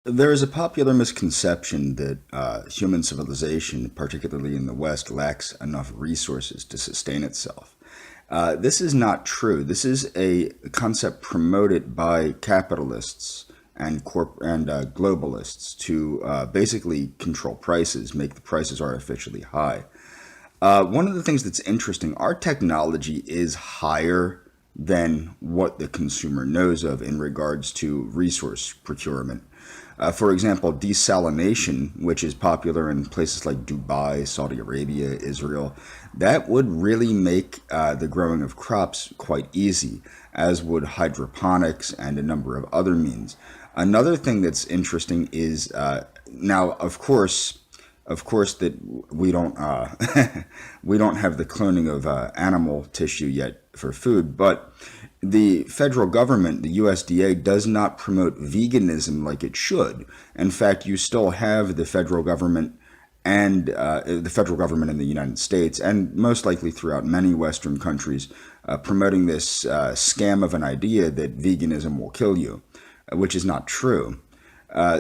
There is a popular misconception that human civilization, particularly in the West, lacks enough resources to sustain itself. This is not true. This is a concept promoted by capitalists and globalists to basically control prices, make the prices artificially high. One of the things that's interesting, our technology is higher than what the consumer knows of in regards to resource procurement. For example, desalination, which is popular in places like Dubai, Saudi Arabia, Israel, that would really make the growing of crops quite easy, as would hydroponics and a number of other means. Another thing that's interesting is now, of course, that we don't we don't have the cloning of animal tissue yet for food, but the federal government, the USDA, does not promote veganism like it should. In fact, you still have the federal government in the United States, and most likely throughout many Western countries, promoting this scam of an idea that veganism will kill you, which is not true.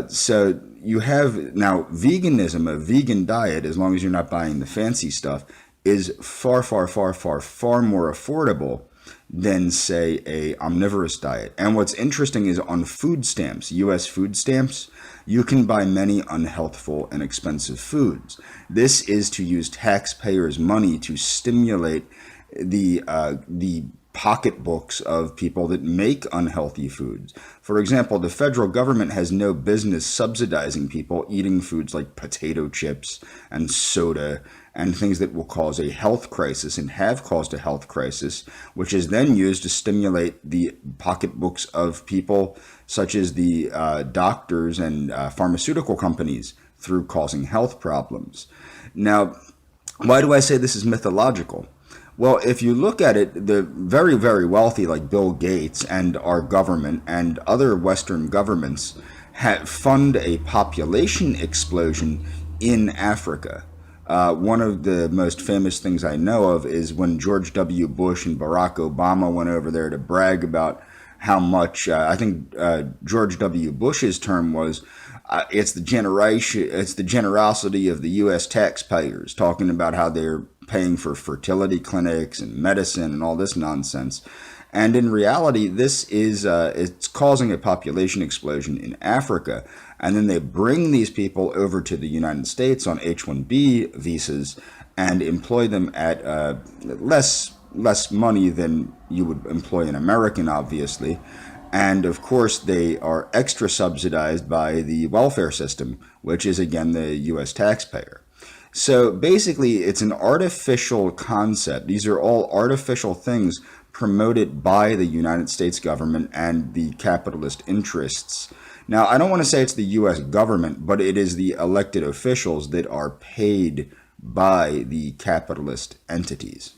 So you have now veganism, a vegan diet, as long as you're not buying the fancy stuff, is far, far, far, far, far more affordable than, say, a omnivorous diet. And what's interesting is on food stamps, U.S. food stamps, you can buy many unhealthful and expensive foods. This is to use taxpayers' money to stimulate the pocketbooks of people that make unhealthy foods. For example, the federal government has no business subsidizing people eating foods like potato chips and soda and things that will cause a health crisis and have caused a health crisis, which is then used to stimulate the pocketbooks of people such as the doctors and pharmaceutical companies through causing health problems. Now, why do I say this is mythological? Well, if you look at it, the very, very wealthy, like Bill Gates and our government and other Western governments, fund a population explosion in Africa. One of the most famous things I know of is when George W. Bush and Barack Obama went over there to brag about how much, I think George W. Bush's term was, it's the generosity of the U.S. taxpayers, talking about how they're paying for fertility clinics and medicine and all this nonsense. And in reality, this is it's causing a population explosion in Africa. And then they bring these people over to the United States on H-1B visas and employ them at less money than you would employ an American, obviously. And of course, they are extra subsidized by the welfare system, which is again the U.S. taxpayer. So basically, it's an artificial concept. These are all artificial things promoted by the United States government and the capitalist interests. Now, I don't want to say it's the U.S. government, but it is the elected officials that are paid by the capitalist entities.